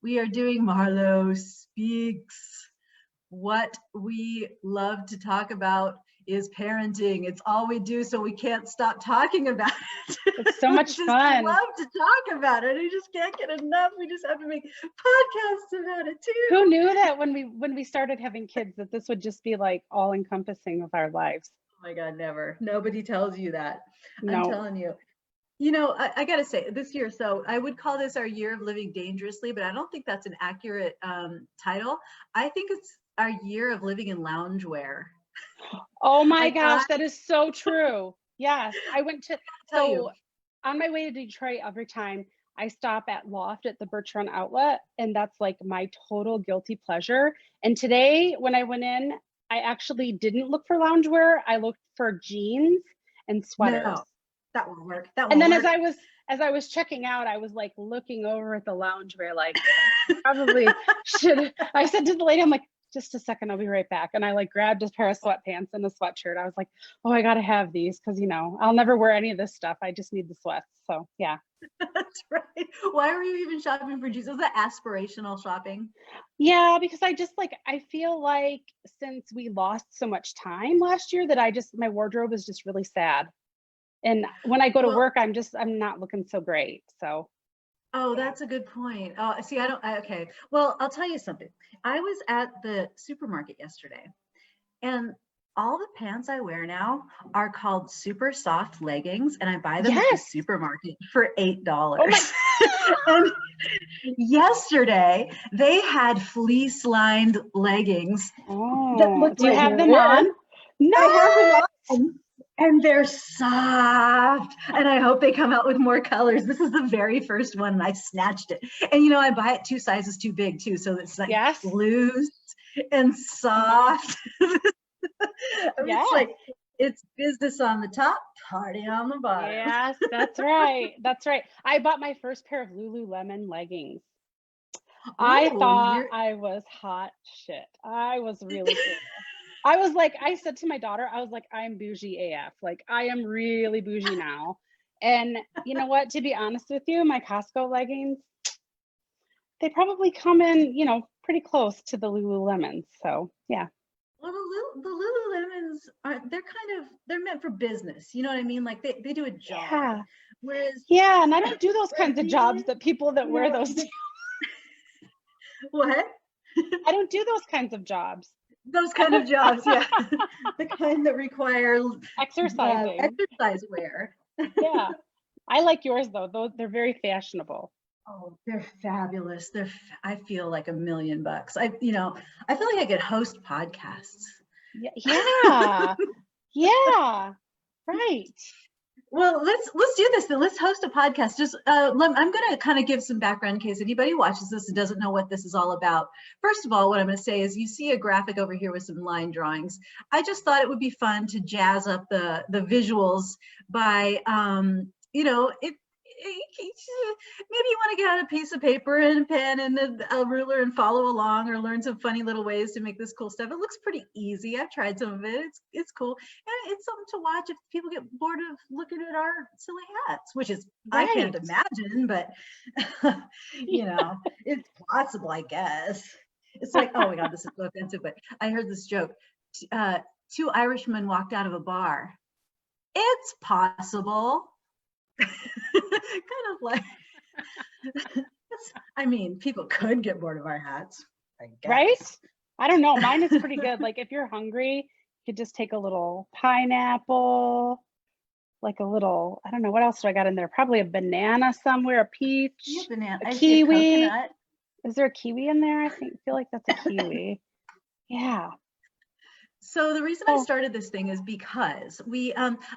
We are doing Marlowe Speaks. What we love to talk about is parenting. It's all we do, so we can't stop talking about it. It's so much fun. We love to talk about it. We just can't get enough. We just have to make podcasts about it too. Who knew that when we started having kids that this would just be like all encompassing of our lives? Oh my God, never. Nobody tells you that. No. I'm telling you. You know, I got to say, this year, so I would call this our year of living dangerously, but I don't think that's an accurate title. I think it's our year of living in loungewear. Oh my gosh, that is so true. Yes, I went to, so on my way to Detroit, every time I stop at Loft at the Birch Run Outlet, and that's like my total guilty pleasure. And today when I went in, I actually didn't look for loungewear. I looked for jeans and sweaters. No. That will work. And then as I was checking out, I was like looking over at the loungewear, like probably should. I said to the lady, I'm like, just a second, I'll be right back. And I like grabbed a pair of sweatpants and a sweatshirt. I was like, oh, I gotta have these because you know I'll never wear any of this stuff. I just need the sweats. So yeah. That's right. Why were you even shopping for jeans? Was that aspirational shopping? Yeah, because I feel like since we lost so much time last year that my wardrobe is just really sad. And when I go to work, I'm not looking so great. So. Oh, that's a good point. Oh, see, okay. Well, I'll tell you something. I was at the supermarket yesterday and all the pants I wear now are called super soft leggings and I buy them at the supermarket for $8. Oh and yesterday they had fleece lined leggings. Oh, do you have them on? No. I have them on. And they're soft, and I hope they come out with more colors. This is the very first one, and I snatched it. And you know, I buy it 2 sizes too big too, so it's like loose and soft. It's like it's business on the top, party on the bottom. Yes, that's right. That's right. I bought my first pair of Lululemon leggings. I thought I was hot shit. I was really cool. I said to my daughter, I was like, I'm bougie AF. Like, I am really bougie now. And you know what? To be honest with you, my Costco leggings, they probably come in, you know, pretty close to the Lululemons. So, yeah. Well, the Lululemons they're meant for business. You know what I mean? Like, they do a job. Yeah. Whereas. Yeah, and I don't do those kinds of jobs that people that wear those do. What? I don't do those kinds of jobs. Those kind of jobs, yeah. The kind that require exercising. Exercise wear. Yeah. I like yours though. They're very fashionable. Oh, they're fabulous. I feel like $1 million. I feel like I could host podcasts. Yeah. Yeah. Right. Well, let's do this then. Let's host a podcast. Just I'm going to kind of give some background in case anybody watches this and doesn't know what this is all about. First of all, what I'm going to say is you see a graphic over here with some line drawings. I just thought it would be fun to jazz up the visuals by, maybe you want to get out a piece of paper and a pen and a ruler and follow along or learn some funny little ways to make this cool stuff. It looks pretty easy. I've tried some of it. It's cool. And it's something to watch if people get bored of looking at our silly hats, which is, I can't imagine, but it's possible, I guess. It's like, oh my God, this is so offensive, but I heard this joke. 2 Irishmen walked out of a bar. It's possible. Kind of like, I mean, people could get bored of our hats, I guess. Right? I don't know. Mine is pretty good. Like if you're hungry, you could just take a little pineapple, like a little, I don't know, what else do I got in there? Probably a banana somewhere, a peach, a kiwi. A is there a kiwi in there? I feel like that's a kiwi. Yeah. So the reason I started this thing is because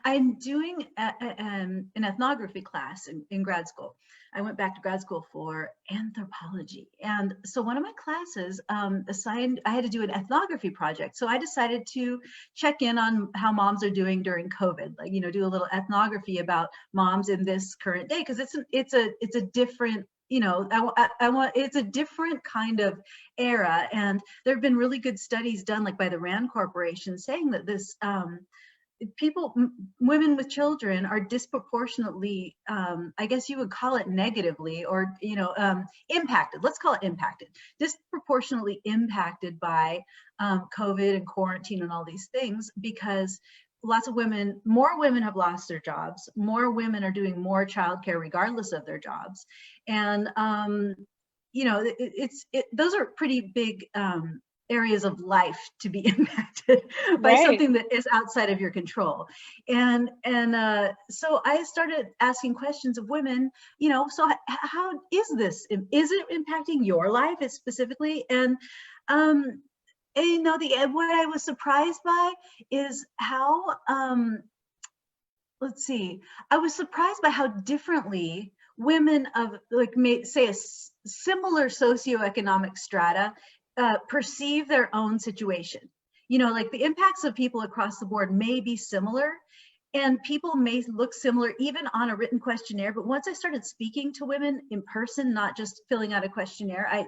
I'm doing an ethnography class in grad school. I went back to grad school for anthropology. And so one of my classes assigned, I had to do an ethnography project. So I decided to check in on how moms are doing during COVID, like, do a little ethnography about moms in this current day. Cause it's a different, it's a different kind of era. And there have been really good studies done like by the Rand Corporation saying that this women with children are disproportionately, I guess you would call it negatively, or, impacted. Let's call it impacted. Disproportionately impacted by COVID and quarantine and all these things, because more women have lost their jobs. More women are doing more childcare regardless of their jobs. And, those are pretty big areas of life to be impacted by something that is outside of your control. And so I started asking questions of women, so how is this? Is it impacting your life specifically? And what I was surprised by is how, I was surprised by how differently women of, like, say a similar socioeconomic strata perceive their own situation. Like, the impacts of people across the board may be similar, and people may look similar even on a written questionnaire. But once I started speaking to women in person, not just filling out a questionnaire,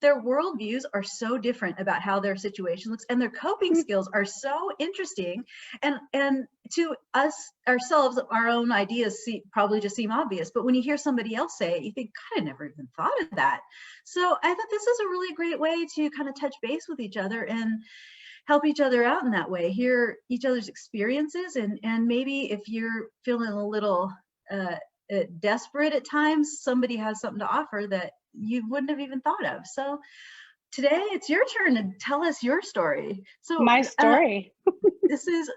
their worldviews are so different about how their situation looks, and their coping skills are so interesting. And to us ourselves, our own ideas probably just seem obvious, but when you hear somebody else say it, you think, God, I never even thought of that. So I thought this is a really great way to kind of touch base with each other and help each other out in that way, hear each other's experiences, and maybe if you're feeling a little desperate at times, somebody has something to offer that you wouldn't have even thought of. So today it's your turn to tell us your story. So my story. This is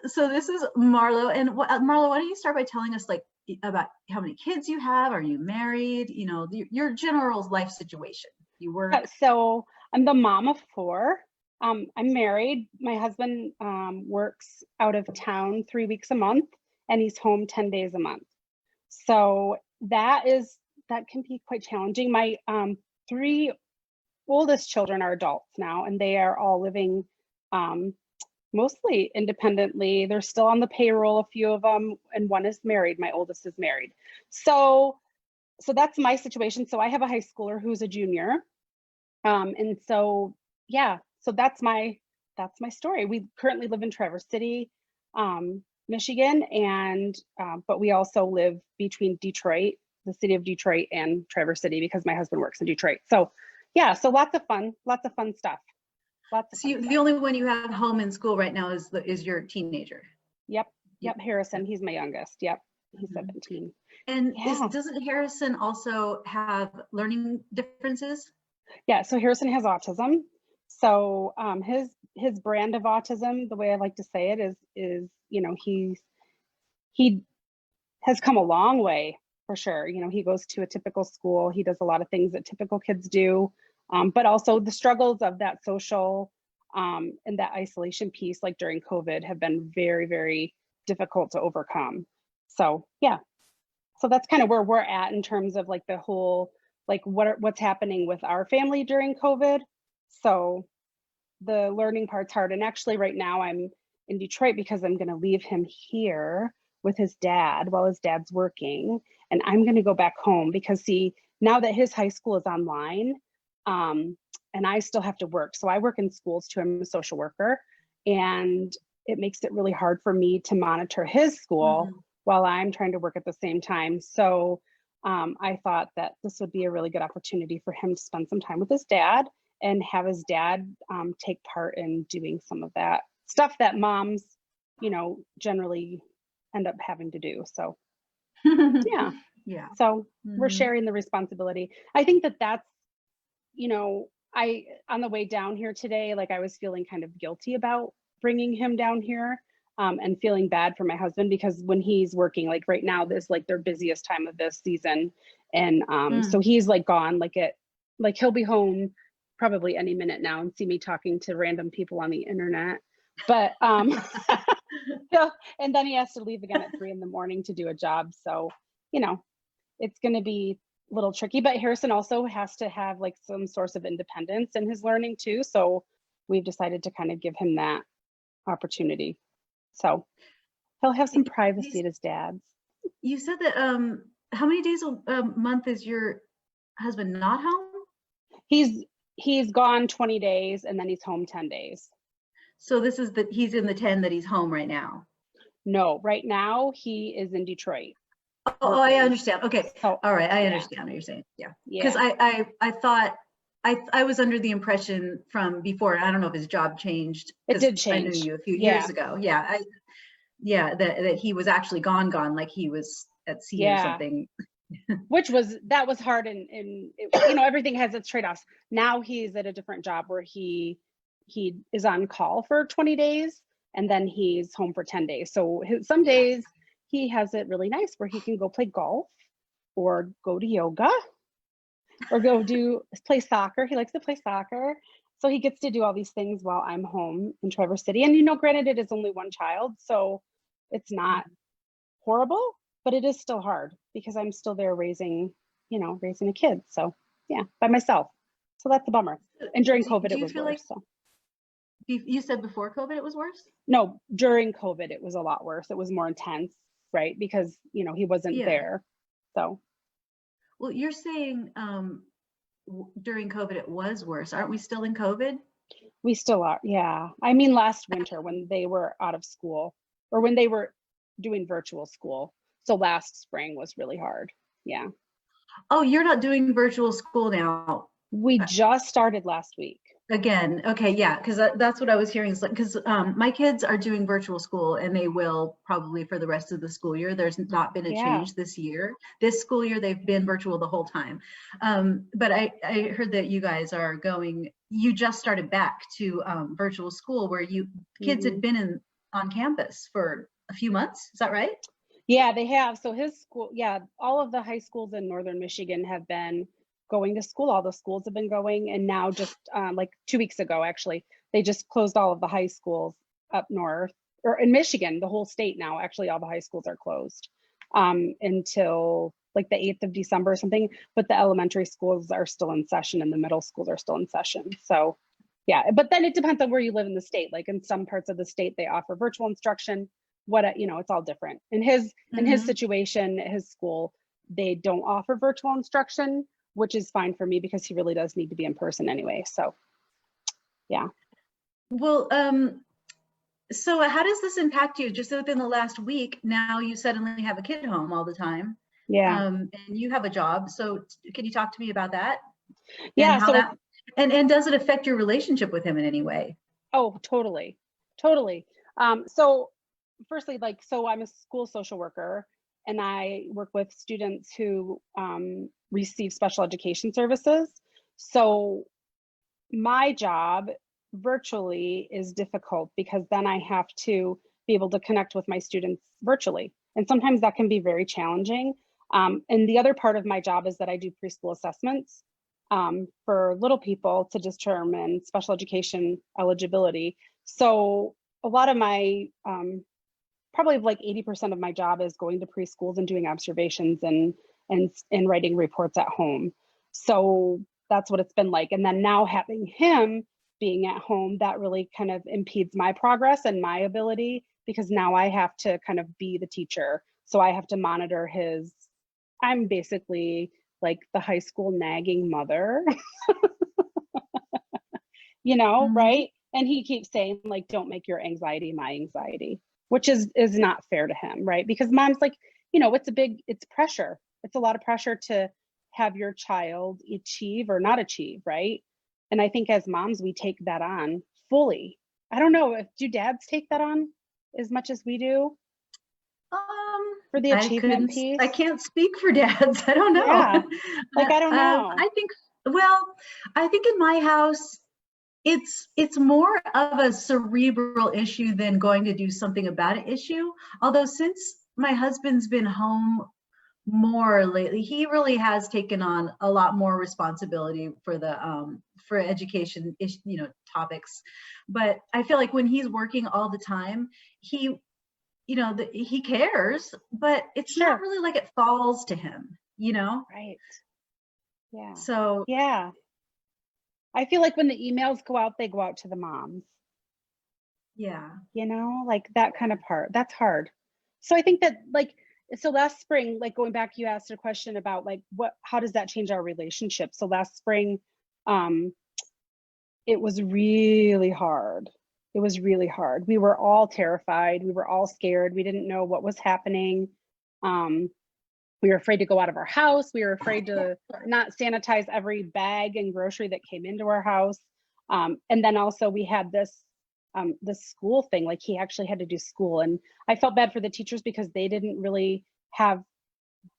Marlowe. And Marlowe, why don't you start by telling us, like, about how many kids you have? Are you married? Your general life situation. You work. So I'm the mom of 4. I'm married. My husband works out of town 3 weeks a month, and he's home 10 days a month. So that can be quite challenging. My 3 oldest children are adults now, and they are all living mostly independently. They're still on the payroll, a few of them, and one is married. My oldest is married. So that's my situation. So I have a high schooler who's a junior. And so, yeah. So that's my story. We currently live in Traverse City, Michigan, and but we also live between Detroit, the city of Detroit, and Traverse City because my husband works in Detroit. So yeah, so lots of fun stuff. The only one you have home in school right now is your teenager. Yep, Harrison. He's my youngest. Yep, he's 17. And doesn't Harrison also have learning differences? Yeah, so Harrison has autism. So his brand of autism, the way I like to say it, is he has come a long way for sure. He goes to a typical school. He does a lot of things that typical kids do, but also the struggles of that social and that isolation piece, like during COVID, have been very, very difficult to overcome. So yeah, so that's kind of where we're at in terms of like the whole, like what's happening with our family during COVID. So the learning part's hard. And actually right now I'm in Detroit because I'm going to leave him here with his dad while his dad's working. And I'm going to go back home because now that his high school is online, and I still have to work. So I work in schools too. I'm a social worker, and it makes it really hard for me to monitor his school while I'm trying to work at the same time. So I thought that this would be a really good opportunity for him to spend some time with his dad and have his dad take part in doing some of that stuff that moms, generally end up having to do. So yeah. So we're sharing the responsibility. I think that's, on the way down here today, like I was feeling kind of guilty about bringing him down here. And feeling bad for my husband because when he's working, like right now, this like their busiest time of this season. And so he's like gone, like he'll be home probably any minute now and see me talking to random people on the internet. But and then he has to leave again at 3 a.m. to do a job. So, it's going to be a little tricky, but Harrison also has to have like some source of independence in his learning too. So we've decided to kind of give him that opportunity. So he'll have some privacy at his dad's. You said that how many days a month is your husband not home? He's gone 20 days and then he's home 10 days. So this is he's in the 10 that he's home right now. No, right now he is in Detroit. Oh, I understand. Okay. So, All right. I yeah. understand what you're saying. Yeah. Because Yeah. I thought I was under the impression from before, I don't know if his job changed It because did I knew change. you a few Yeah. years ago. Yeah. That he was actually gone, like he was at sea or Yeah. something. That was hard, and everything has its trade-offs. Now he's at a different job where he is on call for 20 days and then he's home for 10 days. So some days he has it really nice where he can go play golf or go to yoga or play soccer. He likes to play soccer. So he gets to do all these things while I'm home in Traverse City. And granted, it is only one child, so it's not horrible, but it is still hard because I'm still there raising a kid. So yeah, by myself. So that's a bummer. And during COVID, Do it you was feel worse. like So you said before COVID it was worse? no, during COVID, it was a lot worse. It was more intense, right? Because he wasn't Yeah. there. So Well, you're saying during COVID it was worse. Aren't we still in COVID? we still are. Yeah. I mean, last winter when they were out of school or when they were doing virtual school. So last spring was really hard. Yeah. Oh, you're not doing virtual school now. We just started last week. Again, okay, yeah, because that's what I was hearing. Because my kids are doing virtual school and they will probably for the rest of the school year. There's not been a change this year. This school year, they've been virtual the whole time. But I heard that you guys are you just started back to virtual school where kids had been on campus for a few months. Is that right? Yeah, they have. So his school, all of the high schools in northern Michigan have been going to school. All the schools have been going, and now just like 2 weeks ago, actually, they just closed all of the high schools up north or in Michigan, the whole state now. Actually, all the high schools are closed until like the 8th of December or something. But the elementary schools are still in session, and the middle schools are still in session. So yeah, but then it depends on where you live in the state. Like in some parts of the state, they offer virtual instruction. It's all different. In his situation, his school, they don't offer virtual instruction, which is fine for me because he really does need to be in person anyway. So yeah. Well, so how does this impact you? Just within the last week, now you suddenly have a kid home all the time. Yeah. And you have a job. So can you talk to me about that? Yeah. And how and does it affect your relationship with him in any way? Oh, totally. Totally. So firstly, so I'm a school social worker and I work with students who receive special education services. So my job virtually is difficult because then I have to be able to connect with my students virtually. And sometimes that can be very challenging. And the other part of my job is that I do preschool assessments for little people to determine special education eligibility. So a lot of my probably like 80% of my job is going to preschools and doing observations and writing reports at home. So that's what it's been like. And then now having him being at home, that really kind of impedes my progress and my ability because now I have to kind of be the teacher. So I have to monitor I'm basically like the high school nagging mother, right? And he keeps saying like, don't make your anxiety my anxiety, which is not fair to him, right? Because mom's like, it's pressure. It's a lot of pressure to have your child achieve or not achieve, right? And I think as moms, we take that on fully. I don't know, do dads take that on as much as we do? For the achievement piece? I can't speak for dads. I don't know. Yeah, like I don't know. I think in my house, it's more of a cerebral issue than going to do something about an issue. Although since my husband's been home more lately, he really has taken on a lot more responsibility for for education topics. But I feel like when he's working all the time, he cares, but it's not really like it falls to him, Right. Yeah. So yeah. I feel like when the emails go out, they go out to the moms. Yeah. Like that kind of part, that's hard. So I think that so last spring, like going back, you asked a question about like how does that change our relationship? So last spring, it was really hard It was really hard. We were all terrified. We were all scared. We didn't know what was happening. We were afraid to go out of our house. We were afraid to not sanitize every bag and grocery that came into our house. And then also we had this school thing, like he actually had to do school. And I felt bad for the teachers because they didn't really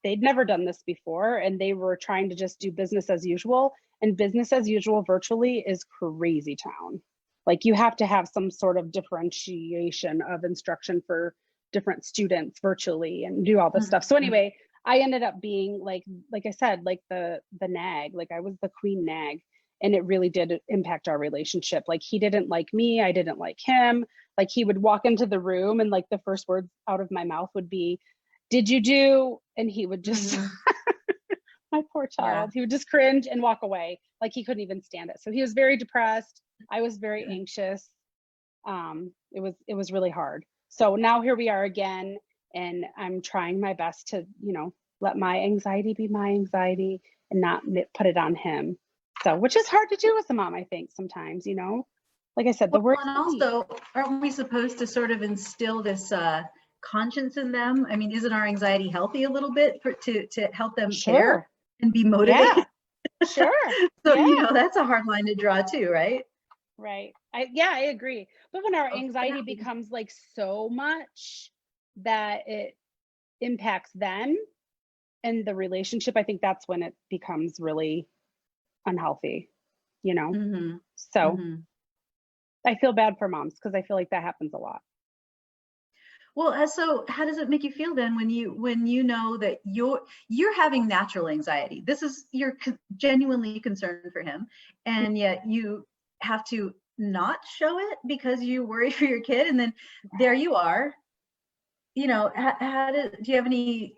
they'd never done this before, and they were trying to just do business as usual. And business as usual virtually is crazy town. Like you have to have some sort of differentiation of instruction for different students virtually and do all this stuff. So anyway, I ended up being like I said, like the nag, like I was the queen nag, and it really did impact our relationship. Like he didn't like me, I didn't like him. Like he would walk into the room and like the first words out of my mouth would be, "Did you do?" And he would just, my poor child, he would just cringe and walk away. Like he couldn't even stand it. So he was very depressed. I was very anxious. It was really hard. So now here we are again, and I'm trying my best to, let my anxiety be my anxiety and not put it on him. So, which is hard to do as a mom, I think sometimes, like I said, the word. And also, aren't we supposed to sort of instill this conscience in them? I mean, isn't our anxiety healthy a little bit to help them care and be motivated? Yeah. Sure. So, that's a hard line to draw too, right? Right. I agree. But when our anxiety becomes like so much that it impacts them and the relationship, I think that's when it becomes really unhealthy, So I feel bad for moms because I feel like that happens a lot. Well, so how does it make you feel then when you know that you're having natural anxiety? You're genuinely concerned for him, and yet you have to not show it because you worry for your kid, and then there you are. Do you have any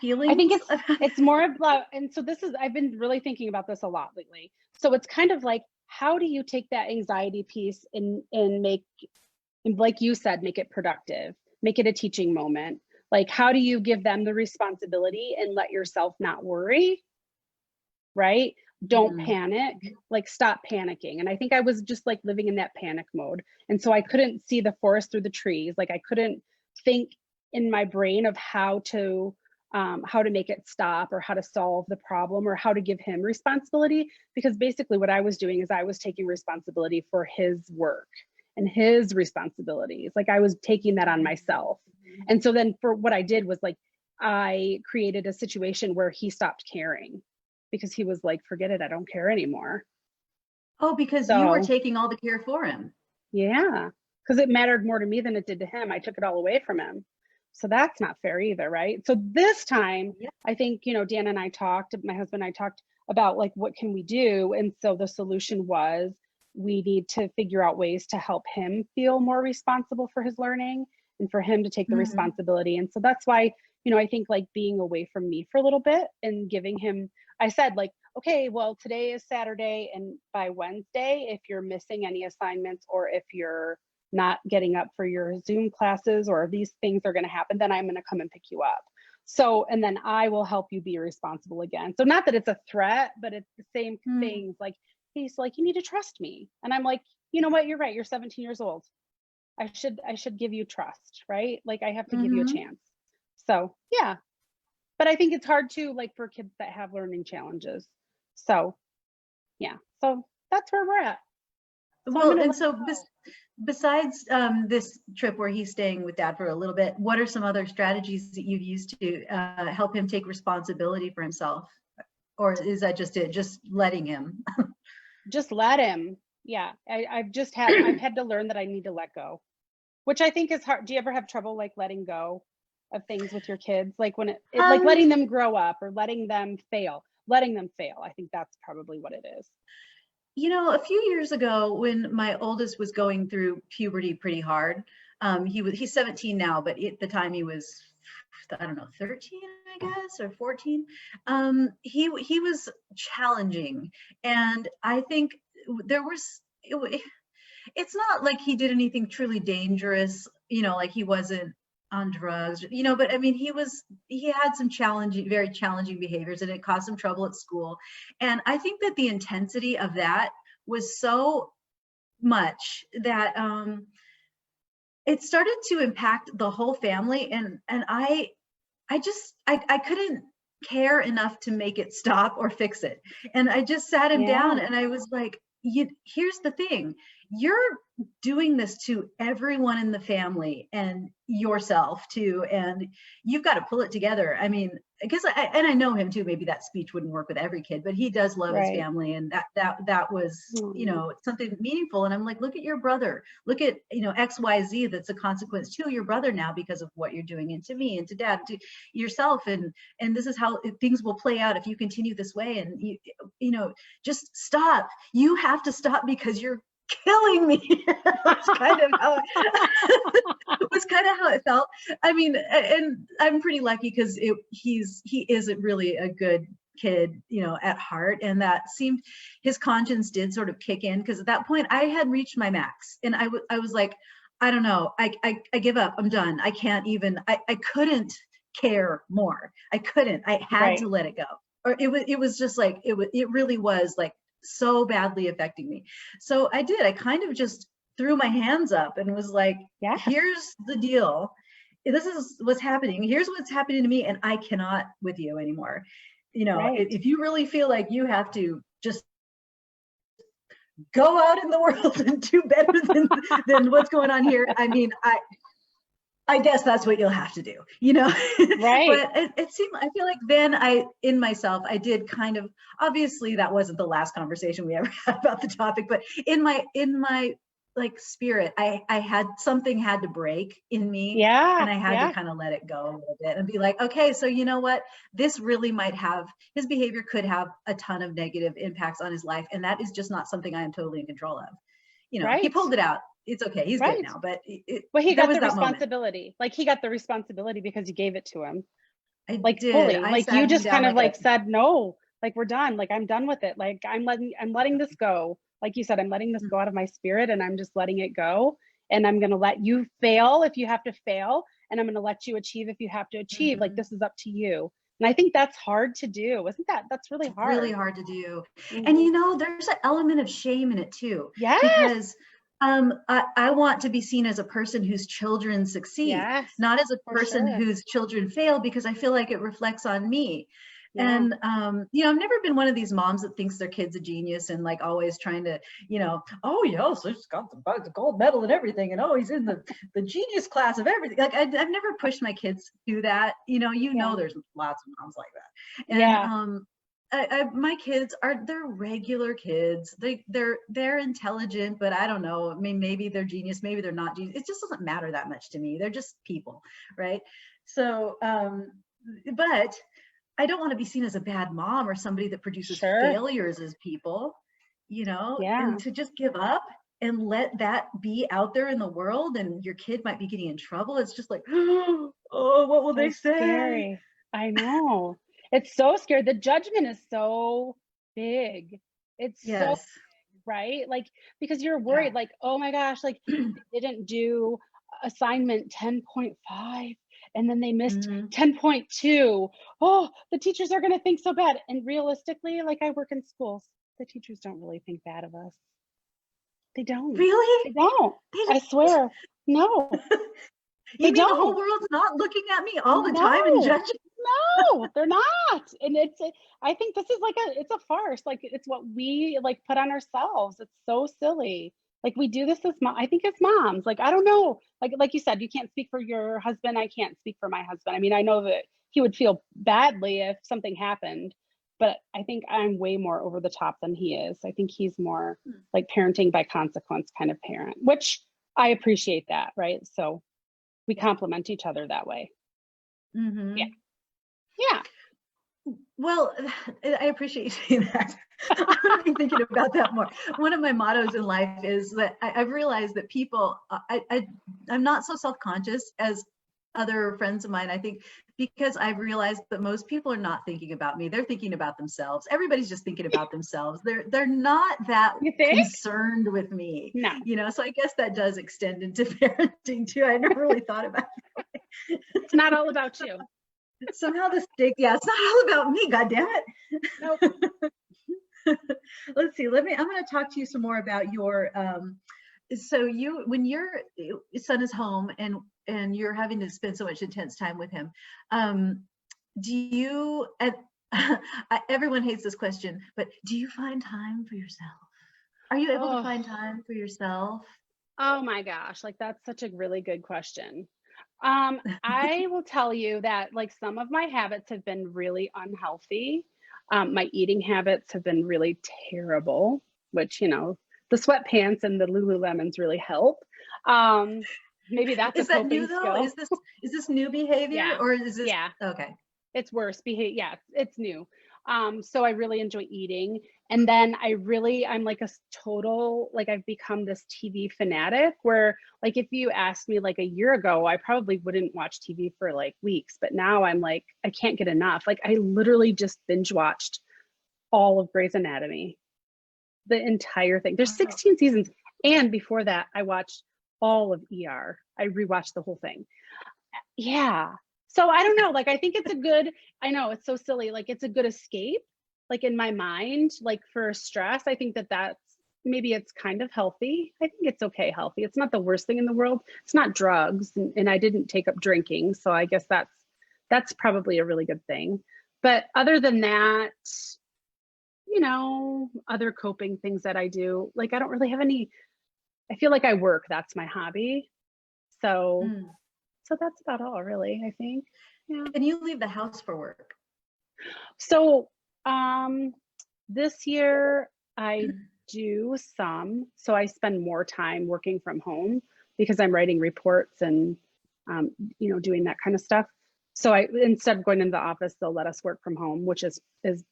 feelings? I think it's more of love, and so I've been really thinking about this a lot lately. So it's kind of like, how do you take that anxiety piece and make, like you said, make it productive, make it a teaching moment? Like, how do you give them the responsibility and let yourself not worry? Right? Don't panic, like stop panicking. And I think I was just like living in that panic mode. And so I couldn't see the forest through the trees. Like I couldn't think in my brain of how to make it stop, or how to solve the problem, or how to give him responsibility. Because basically what I was doing is I was taking responsibility for his work and his responsibilities. Like I was taking that on myself. And so then for what I did was like, I created a situation where he stopped caring, because he was like, forget it, I don't care anymore. Oh, because you were taking all the care for him. Yeah. Because it mattered more to me than it did to him. I took it all away from him. So that's not fair either, right? So this time, I think, Dan and I talked, my husband and I talked about like, what can we do? And so the solution was, we need to figure out ways to help him feel more responsible for his learning and for him to take the responsibility. And so that's why, I think like being away from me for a little bit and giving him, I said like, okay, well, today is Saturday, and by Wednesday, if you're missing any assignments, or if you're not getting up for your Zoom classes, or these things are going to happen, then I'm going to come and pick you up. So, and then I will help you be responsible again. So not that it's a threat, but it's the same things. Like, he's like, you need to trust me. And I'm like, you know what? You're right. You're 17 years old. I should give you trust, right? Like I have to give you a chance. So yeah, but I think it's hard too, like for kids that have learning challenges. So yeah, so that's where we're at. So well, and so besides this trip where he's staying with dad for a little bit, what are some other strategies that you've used to help him take responsibility for himself? Or is that just it, just letting him? Just let him. Yeah, I've had to learn that I need to let go, which I think is hard. Do you ever have trouble like letting go of things with your kids? Like when like letting them grow up, or letting them fail. I think that's probably what it is. A few years ago when my oldest was going through puberty pretty hard, he's 17 now, but at the time he was, I don't know, 13, I guess, or 14. He was challenging. And I think it's not like he did anything truly dangerous, like he wasn't on drugs, but I mean, he had some very challenging behaviors, and it caused some trouble at school. And I think that the intensity of that was so much that it started to impact the whole family, and I couldn't care enough to make it stop or fix it. And I just sat him down and I was like, here's the thing, you're doing this to everyone in the family and yourself too, and you've got to pull it together. I mean, I guess I know him too, maybe that speech wouldn't work with every kid, but he does love his family, and that was, you know, something meaningful. And I'm like, look at your brother, look at, you know, XYZ that's a consequence to your brother now because of what you're doing, and to me, and to dad, to yourself, and this is how things will play out if you continue this way. And you know, just stop. You have to stop because you're killing me. That's kind of how it felt. I mean, and I'm pretty lucky because he isn't really a good kid, you know, at heart, and that seemed, his conscience did sort of kick in, because at that point I had reached my max, and I was like, I don't know, I give up, I'm done. I can't even, I couldn't care more. I couldn't. I had to let it go. Or it was just like, it really was like so badly affecting me. So I kind of just threw my hands up and was like, here's the deal. This is what's happening. Here's what's happening to me, and I cannot with you anymore. You know, if you really feel like you have to just go out in the world and do better than what's going on here, I mean, I guess that's what you'll have to do, you know? But it seemed, I feel like then in myself, I did kind of, obviously that wasn't the last conversation we ever had about the topic, but in my like spirit, I had, something had to break in me, and I had to kind of let it go a little bit and be like, okay, so you know what, this really might have, his behavior could have a ton of negative impacts on his life, and that is just not something I am totally in control of. You know, he pulled it out. It's okay. He's good now, but he got the responsibility. Like, he got the responsibility because you gave it to him. Like, fully. Like, you just kind of like said, no, like, we're done. Like, I'm done with it. Like, I'm letting this go. Like you said, I'm letting this go out of my spirit, and I'm just letting it go. And I'm going to let you fail if you have to fail. And I'm going to let you achieve if you have to achieve. Like, this is up to you. And I think that's hard to do. Isn't that? That's really hard. Really hard to do. And you know, there's an element of shame in it too. Because I want to be seen as a person whose children succeed, not as a person whose children fail, because I feel like it reflects on me. And, you know, I've never been one of these moms that thinks their kid's a genius and like always trying to, you know, oh, yes, he's got the gold medal and everything. And oh, he's in the genius class of everything. Like, I've never pushed my kids to do that. You know, there's lots of moms like that. And my kids they're regular kids. They're intelligent, but I don't know. I mean, maybe they're genius, maybe they're not genius. It just doesn't matter that much to me. They're just people, right? So, but I don't want to be seen as a bad mom or somebody that produces failures as people, you know, and to just give up and let that be out there in the world, and your kid might be getting in trouble. It's just like, oh, what will they say? Scary. I know. It's so scary. The judgment is so big. It's so, right? Like, because you're worried, like, oh my gosh, like, they didn't do assignment 10.5 and then they missed 10.2. Oh, the teachers are going to think so bad. And realistically, like, I work in schools, the teachers don't really think bad of us. They don't. Really? They don't. I swear. No. You mean the whole world's not looking at me all the time and judging? No, they're not. And I think this is like it's a farce. Like, it's what we like put on ourselves. It's so silly. Like, we do this as I think as moms. Like, I don't know. Like you said, you can't speak for your husband. I can't speak for my husband. I mean, I know that he would feel badly if something happened, but I think I'm way more over the top than he is. I think he's more like parenting by consequence kind of parent, which I appreciate that, right? So we complement each other that way. Yeah. Well, I appreciate you saying that. I'm going to be thinking about that more. One of my mottos in life is that I've realized that people, I'm not so self-conscious as other friends of mine, I think, because I've realized that most people are not thinking about me. They're thinking about themselves. Everybody's just thinking about themselves. They're not that concerned with me. No. You know, so I guess that does extend into parenting too. I never really thought about it. It's not all about you. Somehow the stick, it's not all about me, God damn it. Nope. Let's see. I'm going to talk to you some more about your, so when your son is home and you're having to spend so much intense time with him, do you, everyone hates this question, but do you find time for yourself? Are you able to find time for yourself? Oh my gosh, like that's such a really good question. I will tell you that like some of my habits have been really unhealthy. My eating habits have been really terrible, which, the sweatpants and the Lululemons really help. Maybe that's Is a that coping new though? skill. Is this new behavior Yeah. or is this, Yeah. okay. It's worse behavior. Yeah, it's new. So I really enjoy eating. And then I'm like a total, like I've become this TV fanatic where like, if you asked me like a year ago, I probably wouldn't watch TV for like weeks, but now I'm like, I can't get enough. Like I literally just binge watched all of Grey's Anatomy, the entire thing. There's 16 seasons. And before that, I watched all of ER. I rewatched the whole thing. Yeah. So I don't know, like I think it's a good, I know it's so silly, like it's a good escape, like in my mind, like for stress. I think that's maybe it's kind of healthy. I think it's okay, healthy. It's not the worst thing in the world. It's not drugs, and I didn't take up drinking, so I guess that's probably a really good thing. But other than that, other coping things that I do, like I don't really have any. I feel like I work, that's my hobby. So So that's about all, really, I think. Yeah. Can you leave the house for work? So this year I do some. So I spend more time working from home because I'm writing reports and doing that kind of stuff. So instead of going into the office, they'll let us work from home, which is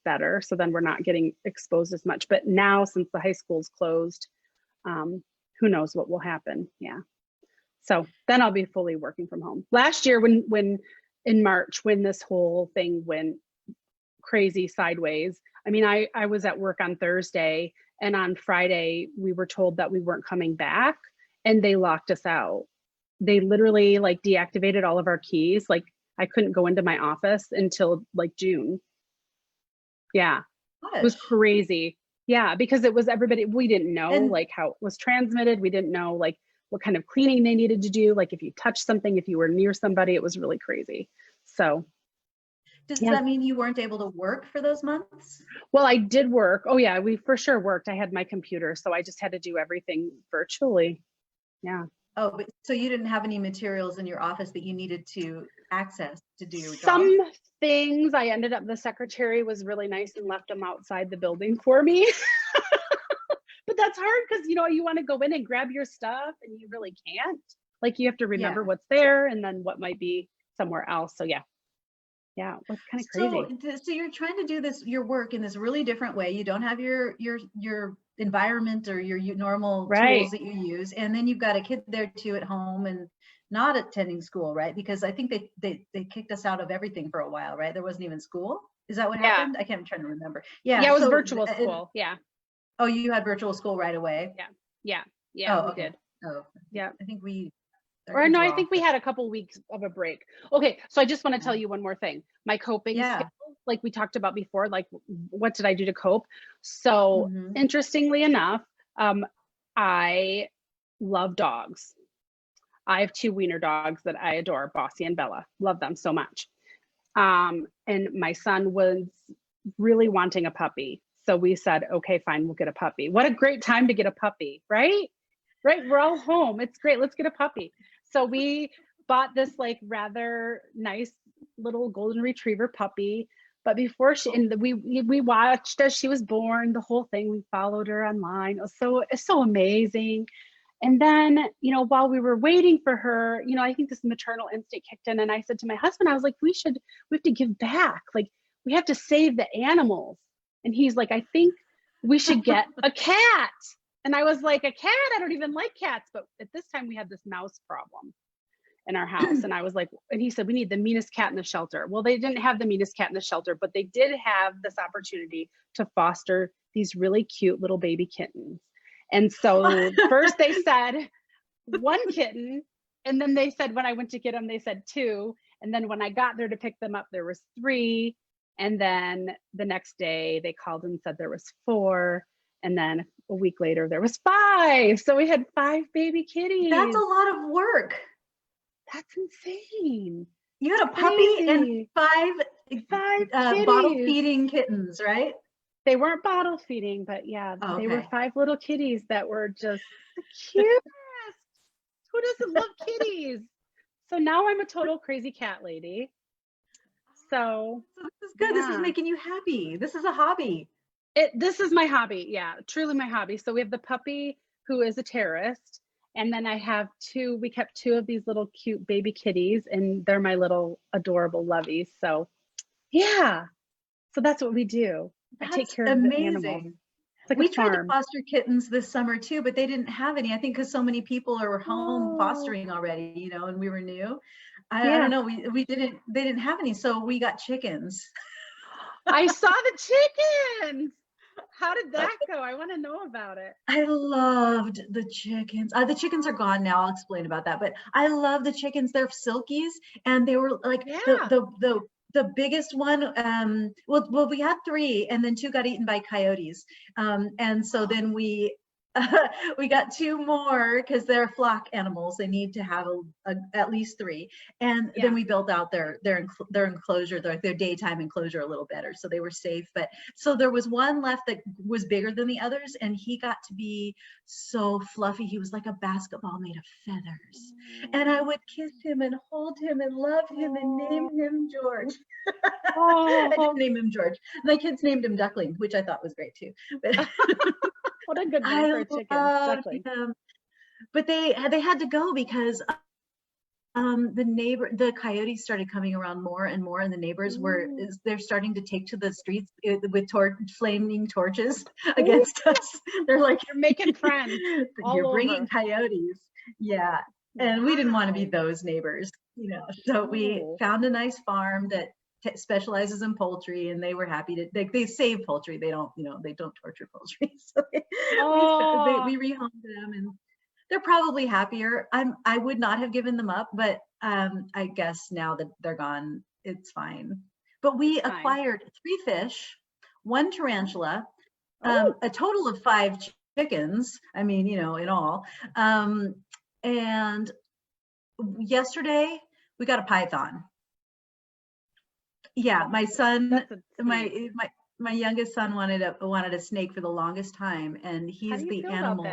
better. So then we're not getting exposed as much. But now, since the high school's closed, who knows what will happen? Yeah. So then I'll be fully working from home. Last year, when in March, when this whole thing went crazy sideways, I mean, I was at work on Thursday, and on Friday we were told that we weren't coming back, and they locked us out. They literally like deactivated all of our keys. Like I couldn't go into my office until like June. Yeah, it was crazy. Yeah, because it was everybody, we didn't know like how it was transmitted. We didn't know like what kind of cleaning they needed to do. Like if you touched something, if you were near somebody, it was really crazy. So. Does that mean you weren't able to work for those months? Well, I did work. Oh yeah, we for sure worked. I had my computer, so I just had to do everything virtually. Yeah. Oh, but so you didn't have any materials in your office that you needed to access to do your job? Some things I ended up, the secretary was really nice and left them outside the building for me. But that's hard because you want to go in and grab your stuff and you really can't. Like you have to remember what's there and then what might be somewhere else. So yeah, it was kind of crazy. So you're trying to do your work in this really different way. You don't have your environment or your normal tools that you use, and then you've got a kid there too at home and not attending school, right? Because I think they kicked us out of everything for a while, right? There wasn't even school. Is that what happened? I'm trying to remember. Yeah, it was virtual school. Yeah. Oh, you had virtual school right away? Yeah, we did. Oh, yeah. I think we. Or no, I think we had a couple weeks of a break. Okay, so I just want to tell you one more thing. My coping skills, like we talked about before, like what did I do to cope? So interestingly enough, I love dogs. I have 2 wiener dogs that I adore, Bossy and Bella. Love them so much. And my son was really wanting a puppy. So we said, okay, fine, we'll get a puppy. What a great time to get a puppy, right? Right, we're all home. It's great. Let's get a puppy. So we bought this like rather nice little golden retriever puppy. But before we watched as she was born, the whole thing. We followed her online. It's so amazing. And then, while we were waiting for her, I think this maternal instinct kicked in, and I said to my husband, I was like, we have to give back. Like we have to save the animals. And he's like, I think we should get a cat. And I was like, a cat? I don't even like cats. But at this time we had this mouse problem in our house. And I was like, and he said, we need the meanest cat in the shelter. Well, they didn't have the meanest cat in the shelter, but they did have this opportunity to foster these really cute little baby kittens. And so first they said 1 kitten. And then they said, when I went to get them, they said 2. And then when I got there to pick them up, there was 3. And then the next day they called and said there was 4. And then a week later there was 5. So we had 5 baby kitties. That's a lot of work. That's insane. You had a puppy and 5 bottle feeding kittens, right? They weren't bottle feeding, but yeah, they were 5 little kitties that were just the cutest. Who doesn't love kitties? So now I'm a total crazy cat lady. So this is good. Yeah. This is making you happy. This is a hobby. This is my hobby. Yeah, truly my hobby. So we have the puppy who is a terrorist. And then we kept 2 of these little cute baby kitties, and they're my little adorable lovies. So yeah, so that's what we do. I take care of the animals. Like we tried to foster kittens this summer too, but they didn't have any. I think because so many people are home fostering already, you know, and we were new. I don't know. They didn't have any, so we got chickens. I saw the chickens. How did that go? I want to know about it. I loved the chickens. The chickens are gone now. I'll explain about that. But I love the chickens. They're silkies, and they were like the biggest one. Well, we had 3, and then 2 got eaten by coyotes. And so then we got 2 more because they're flock animals. They need to have at least 3. And then we built out their enclosure, their daytime enclosure a little better, so they were safe. But so there was one left that was bigger than the others, and he got to be so fluffy. He was like a basketball made of feathers. And I would kiss him and hold him and love him and name him George. I didn't name him George. My kids named him Duckling, which I thought was great too. But what a good name for a chicken. Duckling. But they had to go because the coyotes started coming around more and more, and the neighbors they're starting to take to the streets with flaming torches against us. They're like, you're making friends. You're bringing coyotes. Yeah. And we didn't want to be those neighbors, you know. So we found a nice farm that specializes in poultry, and they were happy to. They save poultry. They don't, they don't torture poultry. So we rehomed them, and they're probably happier. I would not have given them up, but I guess now that they're gone, it's fine. But we acquired 3 fish, 1 tarantula, a total of 5 chickens. I mean, in all. And yesterday we got a python. Yeah, my son, my youngest son wanted a snake for the longest time, and he's the animal.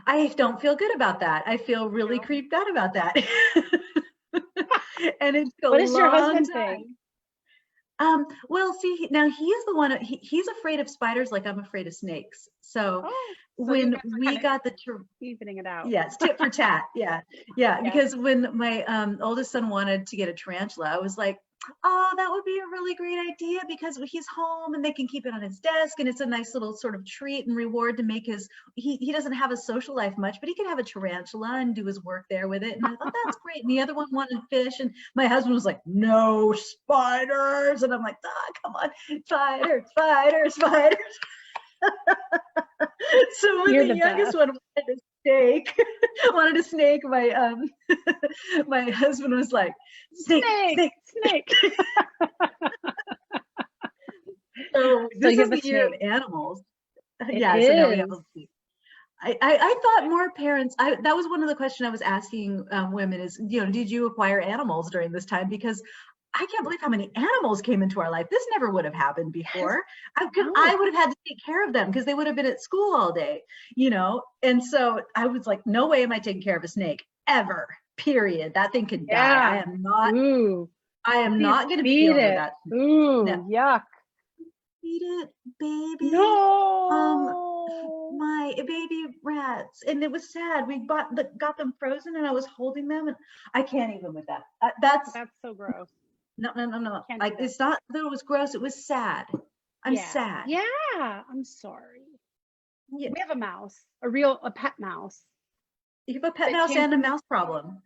I don't feel good about that. I feel really creeped out about that. And it's what is your husband saying? Well, see, now he's the one. He's afraid of spiders, like I'm afraid of snakes. So when we got evening it out. Yes, tit for tat. Yeah. Because when my oldest son wanted to get a tarantula, I was like, oh, that would be a really great idea because he's home and they can keep it on his desk, and it's a nice little sort of treat and reward to make he doesn't have a social life much, but he could have a tarantula and do his work there with it. And I thought that's great. And the other one wanted fish, and my husband was like, no spiders. And I'm like, come on, spiders. So when the youngest one wanted a snake, my husband was like, snake. So this is the year of animals. So now we have a snake. I thought more parents, that was one of the questions I was asking women is, did you acquire animals during this time? Because I can't believe how many animals came into our life. This never would have happened before. I would have had to take care of them because they would have been at school all day, And so I was like, no way am I taking care of a snake ever, period. That thing could die. I am not going to be dealing with that. Ooh, no. Yuck. Feed it, baby. No. My baby rats. And it was sad. We got them frozen, and I was holding them, and I can't even with that. That's so gross. No. Like, it's not that it was gross. It was sad. I'm sad. Yeah, I'm sorry. Yeah. We have a mouse, a pet mouse. You have a pet mouse and a mouse problem.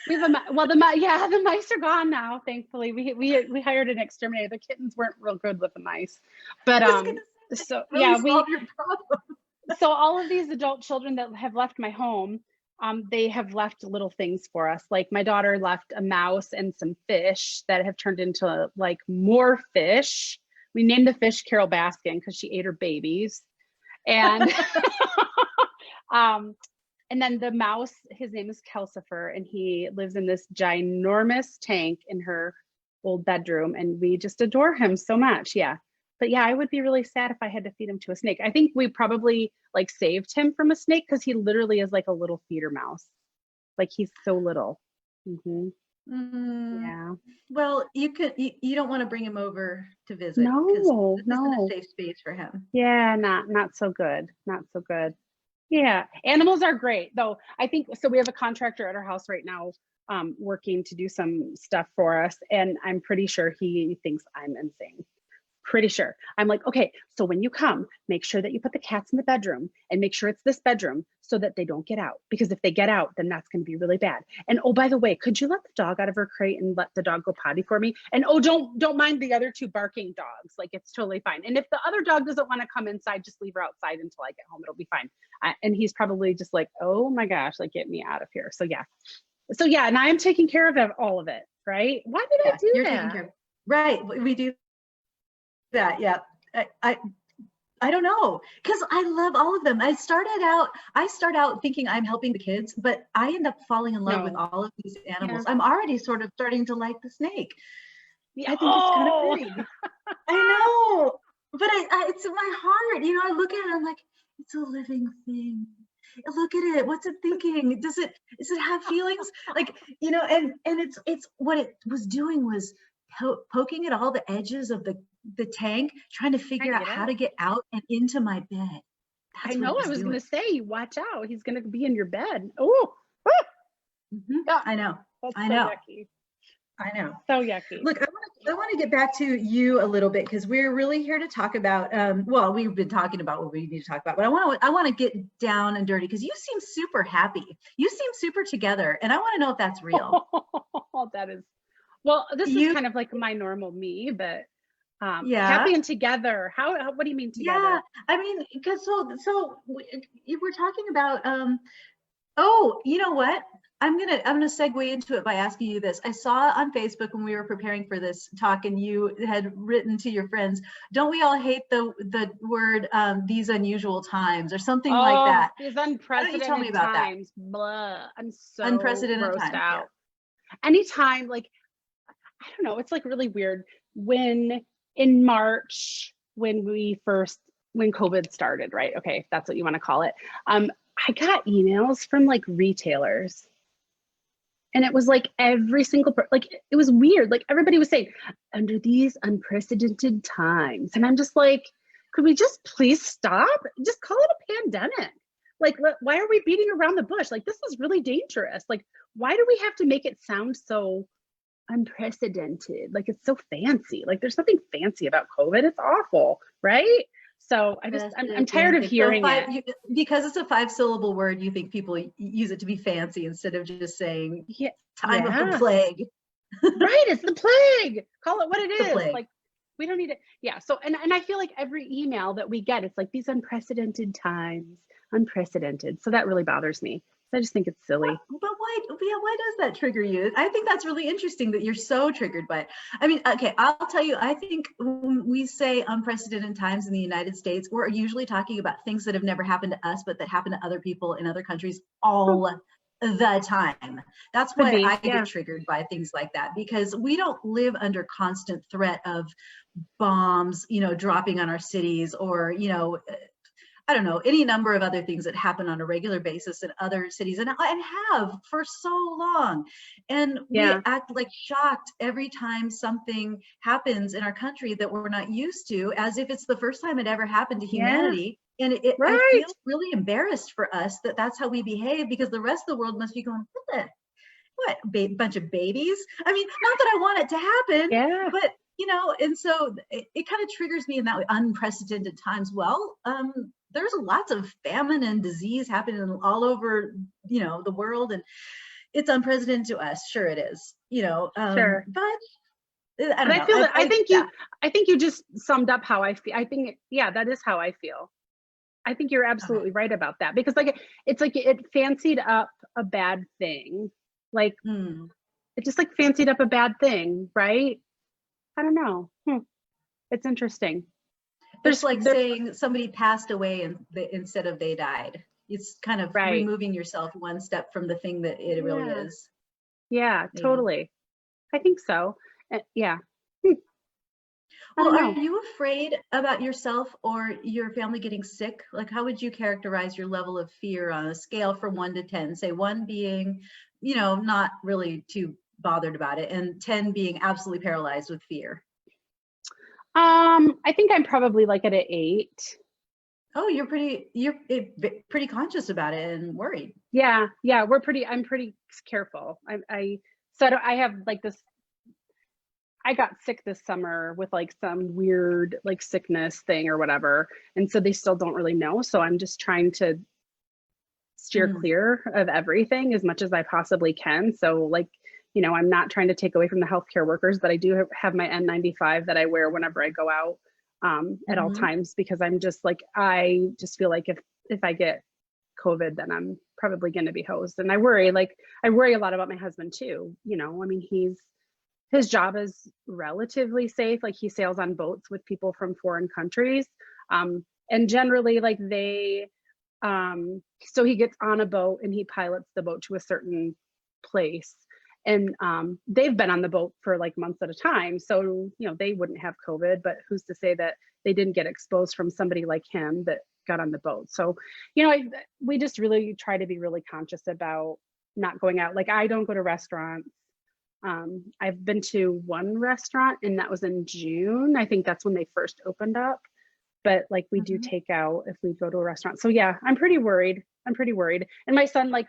We have the mice are gone now. Thankfully, we hired an exterminator. The kittens weren't real good with the mice, but so all of these adult children that have left my home, They have left little things for us. Like my daughter left a mouse and some fish that have turned into like more fish. We named the fish Carol Baskin because she ate her babies. And and then the mouse, his name is Kelsifer, and he lives in this ginormous tank in her old bedroom, and we just adore him so much. Yeah. But yeah, I would be really sad if I had to feed him to a snake. I think we probably like saved him from a snake because he literally is like a little feeder mouse. Like he's so little. Yeah. Well, you don't want to bring him over to visit. No, this isn't a safe space for him. Yeah, not so good. Not so good. Yeah, animals are great though. I think so. We have a contractor at our house right now working to do some stuff for us, and I'm pretty sure he thinks I'm insane. Pretty sure. I'm like, okay, so when you come, make sure that you put the cats in the bedroom and make sure it's this bedroom so that they don't get out. Because if they get out, then that's going to be really bad. And oh, by the way, could you let the dog out of her crate and let the dog go potty for me? And oh, don't mind the other two barking dogs. Like it's totally fine. And if the other dog doesn't want to come inside, just leave her outside until I get home. It'll be fine. And he's probably just like, oh my gosh, like get me out of here. So yeah, and I am taking care of all of it, right? Why did I do you're that? Taking care of, right. We do that. Yeah. I don't know, because I love all of them. I start out thinking I'm helping the kids, but I end up falling in love with all of these animals. Yeah. I'm already sort of starting to like the snake. Yeah, I think it's kind of pretty. I know, but it's in my heart. You know, I look at it, I'm like, it's a living thing. Look at it. What's it thinking? Does it have feelings? Like, you know, and it's what it was doing was poking at all the edges of the tank, trying to figure out how to get out and into my bed. That's I know. I was going to say, watch out. He's going to be in your bed. Oh, yeah, I know. I know. Yucky. I know. So yucky. Look, I want to get back to you a little bit because we're really here to talk about. Well, we've been talking about what we need to talk about, but I want to get down and dirty because you seem super happy. You seem super together, and I want to know if that's real. That is. Well, this is kind of like my normal me, but happy and together. How what do you mean together? Yeah, I mean, because so we're talking about oh, you know what? I'm gonna segue into it by asking you this. I saw on Facebook when we were preparing for this talk, and you had written to your friends, "Don't we all hate the word these unusual times," or something like that? These unprecedented tell me about times. That? Blah. I'm so unprecedented grossed times, out. Yeah. Anytime, like I don't know, it's like really weird. When in March, when COVID started, right? Okay, that's what you want to call it. I got emails from like retailers. And it was like every single like it was weird. Like everybody was saying, under these unprecedented times. And I'm just like, could we just please stop? Just call it a pandemic. Like, why are we beating around the bush? Like, this is really dangerous. Like, why do we have to make it sound so unprecedented? Like, it's so fancy. Like, there's nothing fancy about COVID. It's awful, right? So I'm tired of hearing it. Because it's a 5-syllable word, you think people use it to be fancy instead of just saying time of the plague. Right, it's the plague. Call it what it is. Like, we don't need it. Yeah, so, and I feel like every email that we get, it's like these unprecedented times, unprecedented. So that really bothers me. I just think it's silly. But why does that trigger you? I think that's really interesting that you're so triggered by it. I mean, okay, I'll tell you, I think when we say unprecedented times in the United States, we're usually talking about things that have never happened to us, but that happen to other people in other countries all the time. That's why I get triggered by things like that, because we don't live under constant threat of bombs, you know, dropping on our cities, or, you know, I don't know, any number of other things that happen on a regular basis in other cities and have for so long. And we act like shocked every time something happens in our country that we're not used to, as if it's the first time it ever happened to humanity. And I feel really embarrassed for us that that's how we behave, because the rest of the world must be going, what bunch of babies? I mean, not that I want it to happen, but you know, and so it kind of triggers me in that way. Unprecedented times. Well, there's lots of famine and disease happening all over, you know, the world, and it's unprecedented to us. Sure, it is. You know, sure. But I don't know. I think you just summed up how I feel. I think, that is how I feel. I think you're absolutely right about that, because like it's like it fancied up a bad thing. Like Mm. it just like fancied up a bad thing, right? I don't know. It's interesting. It's like There's saying somebody passed away and instead of they died. It's kind of right. removing yourself one step from the thing that it really Yeah. is. Yeah, Maybe. totally. I think so. Yeah. I Well, don't are know. you afraid about yourself or your family getting sick? Like, how would you characterize your level of fear on a scale from 1 to 10? Say 1 being, not really too bothered about it, and 10 being absolutely paralyzed with fear. I think I'm probably like at an 8. Oh, you're pretty conscious about it and worried. Yeah, I'm pretty careful. I have like this, I got sick this summer with like some weird like sickness thing or whatever. And so they still don't really know. So I'm just trying to steer Mm. clear of everything as much as I possibly can. So like, I'm not trying to take away from the healthcare workers, but I do have my N95 that I wear whenever I go out at all Mm-hmm. times, because I'm just like, I just feel like if I get COVID, then I'm probably going to be hosed. And I worry a lot about my husband too. I mean, his job is relatively safe. Like he sails on boats with people from foreign countries. And generally like so he gets on a boat and he pilots the boat to a certain place. And they've been on the boat for like months at a time. So, they wouldn't have COVID, but who's to say that they didn't get exposed from somebody like him that got on the boat. So, we just really try to be really conscious about not going out. Like I don't go to restaurants. I've been to one restaurant and that was in June. I think that's when they first opened up. But like we do Mm-hmm. take out if we go to a restaurant. So yeah, I'm pretty worried. And my son, like,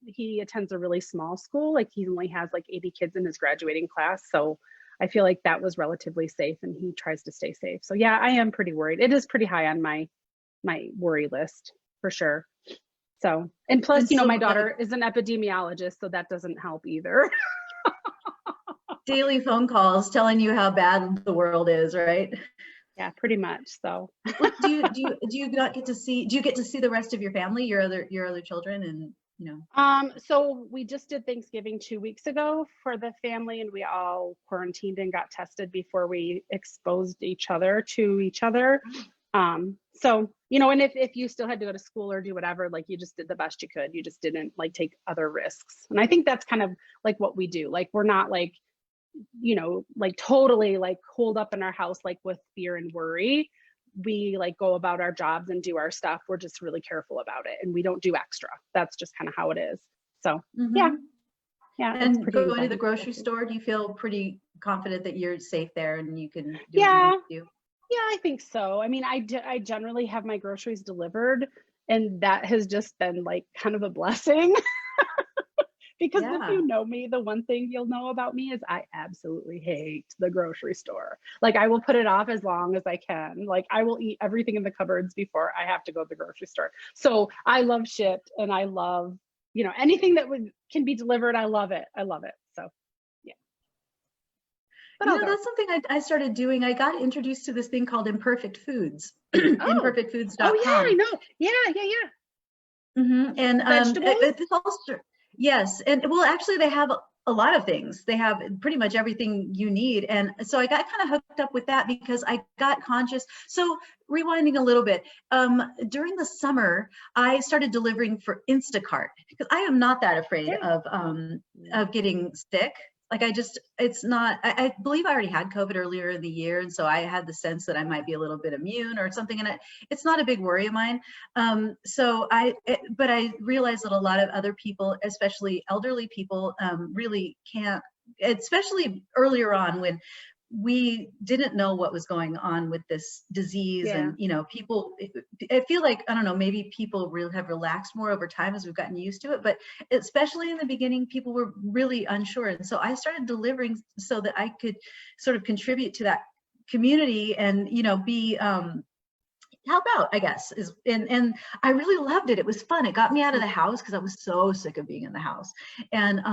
he attends a really small school. Like he only has like 80 kids in his graduating class. So I feel like that was relatively safe and he tries to stay safe. So yeah, I am pretty worried. It is pretty high on my worry list for sure. So, and plus, And so, my daughter is an epidemiologist, so that doesn't help either. daily phone calls telling you how bad the world is, right? Yeah, pretty much. So Well, do you not get to see? Do you get to see the rest of your family, your other children, and so we just did Thanksgiving 2 weeks ago for the family, and we all quarantined and got tested before we exposed each other to each other. So, and if you still had to go to school or do whatever, like you just did the best you could. You just didn't like take other risks. And I think that's kind of like what we do. Like we're not like, like totally like holed up in our house, like with fear and worry. We like go about our jobs and do our stuff. We're just really careful about it and we don't do extra. That's just kind of how it is. So yeah. Mm-hmm. It's And pretty going to the grocery store, do you feel pretty confident that you're safe there and you can do what you yeah. need to do? Yeah, I think so. I mean, I generally have my groceries delivered, and that has just been like kind of a blessing. Because if Yeah. you know me, the one thing you'll know about me is I absolutely hate the grocery store. Like I will put it off as long as I can. Like I will eat everything in the cupboards before I have to go to the grocery store. So I love Shipt and I love, anything that can be delivered. I love it. So yeah. But I'll go. That's something I started doing. I got introduced to this thing called Imperfect Foods, Oh yeah, I imperfectfoods.com. know. Yeah. Mm-hmm. And Vegetables? it's also, yes, and well, actually, they have a lot of things. They have pretty much everything you need, and so I got kind of hooked up with that because I got conscious. So rewinding a little bit, during the summer, I started delivering for Instacart because I am not that afraid Yeah. of getting sick. Like it's not, I believe I already had COVID earlier in the year. And so I had the sense that I might be a little bit immune or something. And it's not a big worry of mine. But I realized that a lot of other people, especially elderly people, really can't, especially earlier on when we didn't know what was going on with this disease. Yeah. And people, I feel like, I don't know, maybe people really have relaxed more over time as we've gotten used to it, but especially in the beginning, people were really unsure. And so I started delivering so that I could sort of contribute to that community and be help out, I guess, is, and I really loved it. It was fun. It got me out of the house because I was so sick of being in the house. And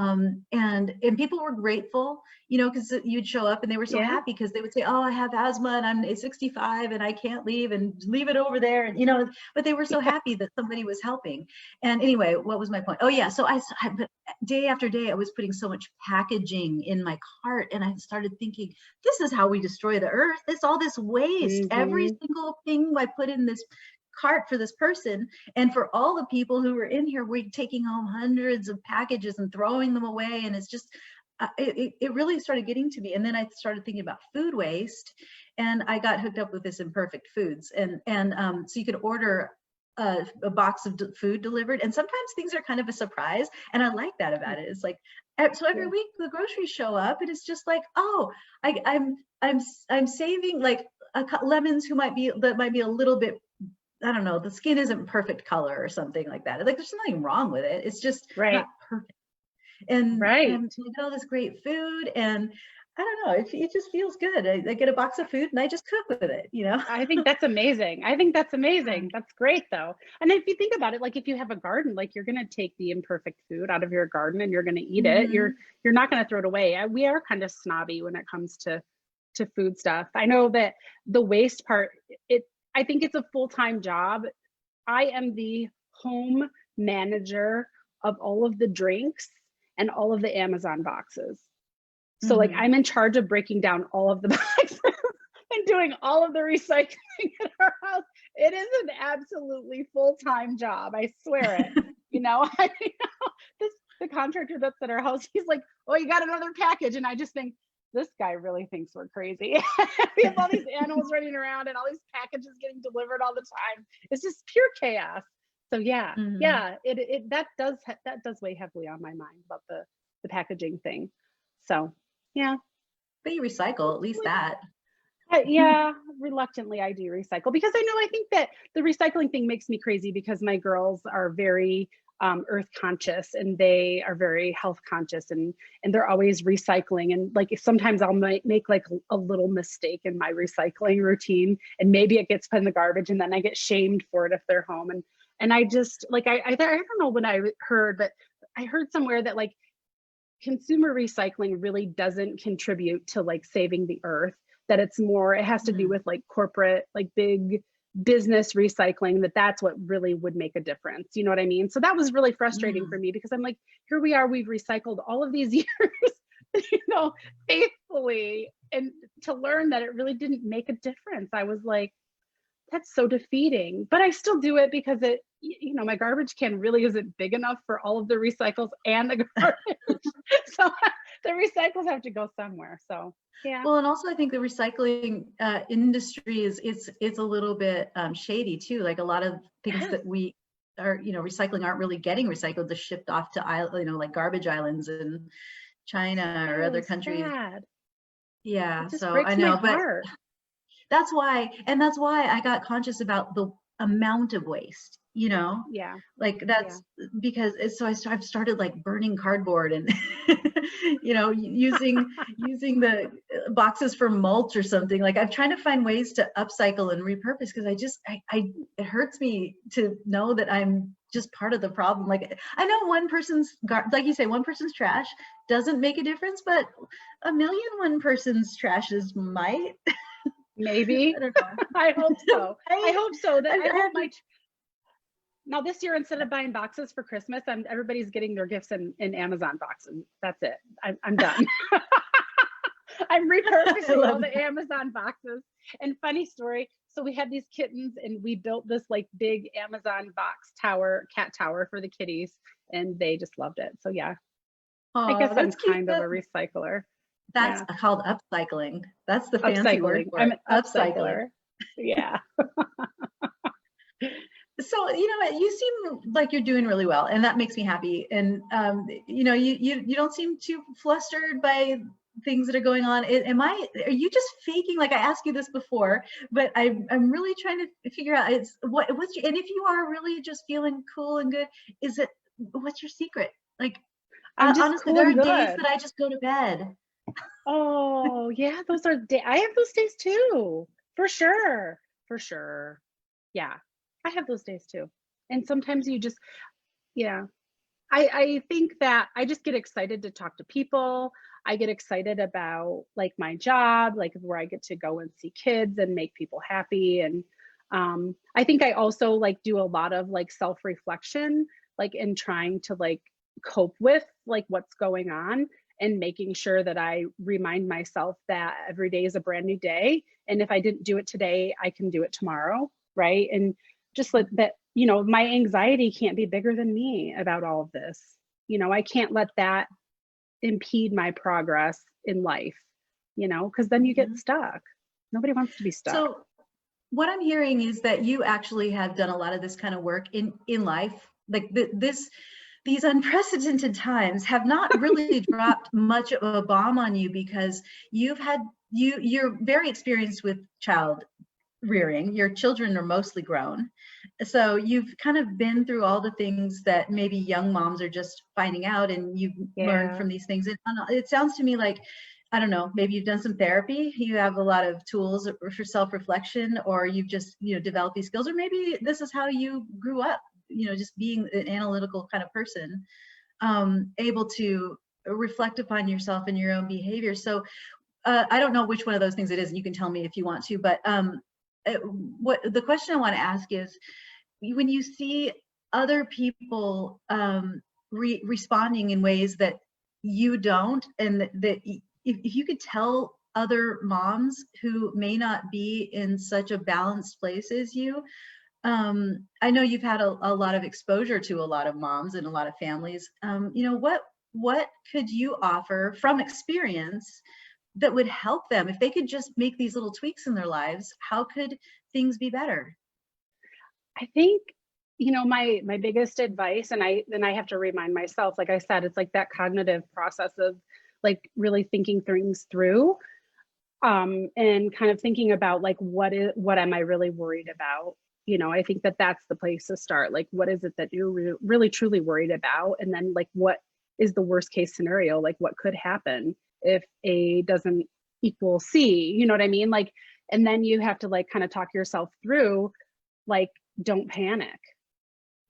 people were grateful, you know, because you'd show up and they were so happy because they would say, oh, I have asthma and I'm 65 and I can't leave, and leave it over there. And, you know, but they were so happy that somebody was helping. And anyway, what was my point? Oh yeah. So but day after day, I was putting so much packaging in my cart, and I started thinking, this is how we destroy the earth. It's all this waste. Every single thing I put in this cart for this person, and for all the people who were in here, we're taking home hundreds of packages and throwing them away. And it's just, it really started getting to me. And then I started thinking about food waste, and I got hooked up with this Imperfect Foods. And so you could order a box of food delivered, and sometimes things are kind of a surprise, and I like that about it. It's like, so every week the groceries show up, and it's just like, oh, I'm saving like lemons that might be a little bit, I don't know, the skin isn't perfect color or something like that. Like, there's nothing wrong with it. It's just not perfect. And so we get all this great food, and I don't know, it just feels good. I get a box of food and I just cook with it, you know? I think that's amazing. That's great though. And if you think about it, like if you have a garden, like you're going to take the imperfect food out of your garden and you're going to eat it. You're not going to throw it away. We are kind of snobby when it comes to food stuff. I know that the waste part, I think it's a full-time job. I am the home manager of all of the drinks and all of the Amazon boxes. So like I'm in charge of breaking down all of the boxes and doing all of the recycling in our house. It is an absolutely full-time job. I swear it. You know, the contractor that's at our house, he's like, oh, you got another package. And I just think, this guy really thinks we're crazy. We have all these animals running around and all these packages getting delivered all the time. It's just pure chaos. So yeah, that does weigh heavily on my mind about the packaging thing. So yeah. But you recycle, at least that. Yeah, reluctantly I do recycle, because I think that the recycling thing makes me crazy, because my girls are very earth conscious, and they are very health conscious, and they're always recycling. And like sometimes I'll make like a little mistake in my recycling routine, and maybe it gets put in the garbage, and then I get shamed for it if they're home. And I just like, I don't know when I heard, but I heard somewhere that like consumer recycling really doesn't contribute to like saving the earth, that it's more, it has to do with like corporate, like big business recycling, that's what really would make a difference. You know what I mean? So that was really frustrating for me, because I'm like, here we are, we've recycled all of these years, you know, faithfully, and to learn that it really didn't make a difference, I was like, that's so defeating. But I still do it because it, you know, my garbage can really isn't big enough for all of the recycles and the garbage. So the recycles have to go somewhere. So yeah. Well, and also I think the recycling industry it's a little bit shady too. Like a lot of things that we are, you know, recycling aren't really getting recycled. They're shipped off to, you know, like garbage islands in China or other countries. Sad. Yeah. So I know, but that's why I got conscious about the amount of waste, you know? Yeah. Like that's because I've started like burning cardboard and, you know, using the boxes for mulch or something. Like I'm trying to find ways to upcycle and repurpose, because it hurts me to know that I'm just part of the problem. Like I know one person's, like you say, one person's trash doesn't make a difference, but 1,000,001 person's trashes might. Maybe. I don't know. I hope so. I hope so. Now this year, instead of buying boxes for Christmas, everybody's getting their gifts in Amazon boxes. That's it. I'm done. I'm repurposing all the Amazon boxes. And funny story, so we had these kittens, and we built this like big Amazon cat tower for the kitties, and they just loved it. So yeah, I guess I'm kind of a recycler. That's called upcycling. That's the fancy word for it. I'm an upcycler. Yeah. So, you know, you seem like you're doing really well, and that makes me happy. And, you know, you don't seem too flustered by things that are going on. Are you just faking? Like I asked you this before, but I'm really trying to figure out and if you are really just feeling cool and good, what's your secret? Like, honestly, cool, there are days that I just go to bed. Oh yeah, I have those days too, for sure. Yeah, I have those days too. And sometimes you just, yeah, I think that I just get excited to talk to people. I get excited about like my job, like where I get to go and see kids and make people happy. And I think I also like do a lot of like self-reflection, like in trying to like cope with like what's going on and making sure that I remind myself that every day is a brand new day. And if I didn't do it today, I can do it tomorrow. Right. And just let that, you know, my anxiety can't be bigger than me about all of this. You know, I can't let that impede my progress in life, you know, because then you get Mhm. stuck. Nobody wants to be stuck. So what I'm hearing is that you actually have done a lot of this kind of work in life. Like these unprecedented times have not really dropped much of a bomb on you, because you're very experienced with child rearing. Your children are mostly grown. So you've kind of been through all the things that maybe young moms are just finding out, and you've learned Yeah. from these things. It sounds to me like, I don't know, maybe you've done some therapy, you have a lot of tools for self-reflection, or you've just, developed these skills, or maybe this is how you grew up, just being an analytical kind of person, able to reflect upon yourself and your own behavior. So I don't know which one of those things it is, and you can tell me if you want to, but what the question I want to ask is, when you see other people responding in ways that you don't, and that if you could tell other moms who may not be in such a balanced place as you, I know you've had a lot of exposure to a lot of moms and a lot of families. What could you offer from experience that would help them if they could just make these little tweaks in their lives? How could things be better? I think, you know, my biggest advice, and I have to remind myself, like I said, it's like that cognitive process of like really thinking things through, and kind of thinking about like what am I really worried about? You know, I think that that's the place to start. Like, what is it that you're really truly worried about? And then like, what is the worst case scenario? Like, what could happen if A doesn't equal C? You know what I mean? Like, and then you have to like kind of talk yourself through, like, don't panic.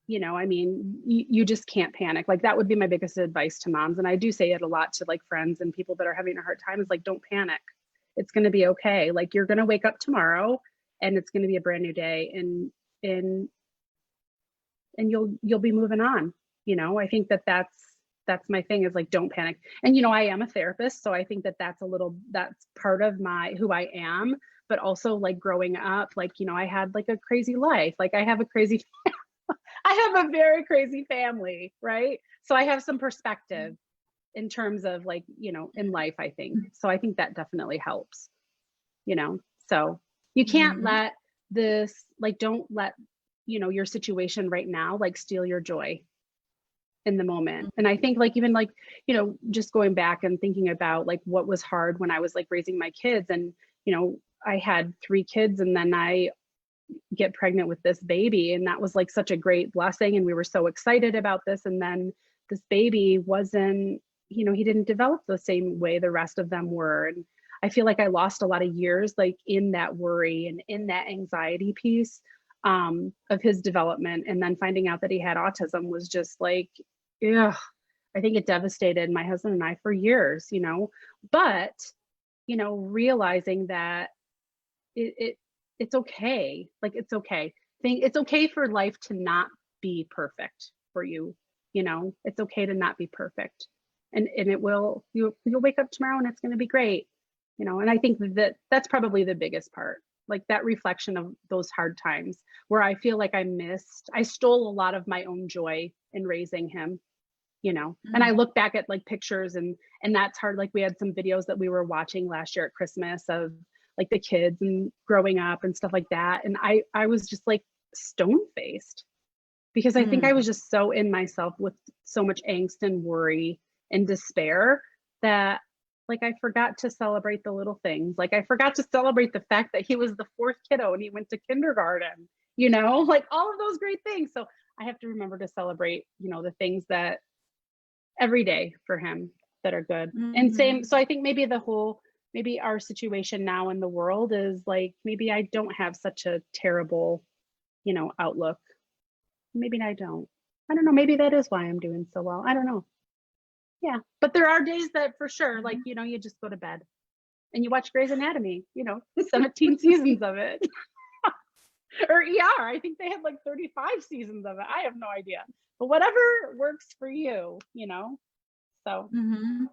You know, I mean, you just can't panic. Like, that would be my biggest advice to moms. And I do say it a lot to like friends and people that are having a hard time, is like, don't panic. It's going to be okay. Like, you're going to wake up tomorrow and it's going to be a brand new day, and and you'll be moving on. You know, I think that that's my thing, is like, don't panic. And, you know, I am a therapist, so I think that that's part of my who I am. But also like growing up, like, you know, I had like a crazy life. Like, I have a very crazy family, right? So I have some perspective in terms of like, you know, in life, I think. So I think that definitely helps, you know. So you can't Mhm. let this, like, don't let, you know, your situation right now like steal your joy in the moment. And I think like, even like, you know, just going back and thinking about like what was hard when I was like raising my kids, and, you know, I had 3 kids and then I get pregnant with this baby, and that was like such a great blessing, and we were so excited about this. And then this baby wasn't, you know, he didn't develop the same way the rest of them were. And I feel like I lost a lot of years like in that worry and in that anxiety piece, of his development. And then finding out that he had autism was just like, yeah, I think it devastated my husband and I for years, you know. But, you know, realizing that it it's okay. Like, it's okay. It's okay for life to not be perfect for you. You know, it's okay to not be perfect. And it will, you'll wake up tomorrow and it's going to be great. You know, and I think that that's probably the biggest part. Like, that reflection of those hard times where I feel like I stole a lot of my own joy in raising him, you know. And I Mhm. look back at like pictures, and that's hard. Like, we had some videos that we were watching last year at Christmas of like the kids and growing up and stuff like that, and I was just like stone faced, because I think I Mm. was just so in myself with so much angst and worry and despair that like I forgot to celebrate the little things. Like, I forgot to celebrate the fact that he was the 4th kiddo and he went to kindergarten, you know, like all of those great things. So I have to remember to celebrate, you know, the things that every day for him that are good. And same, Mhm. so I think maybe our situation now in the world is like, maybe I don't have such a terrible outlook. Maybe I don't. I don't know. Maybe that is why I'm doing so well. I don't know. Yeah. But there are days that for sure, like, you just go to bed and you watch Grey's Anatomy, 17 seasons of it. Or ER. I think they had like 35 seasons of it. I have no idea. But whatever works for you, So. Mm-hmm.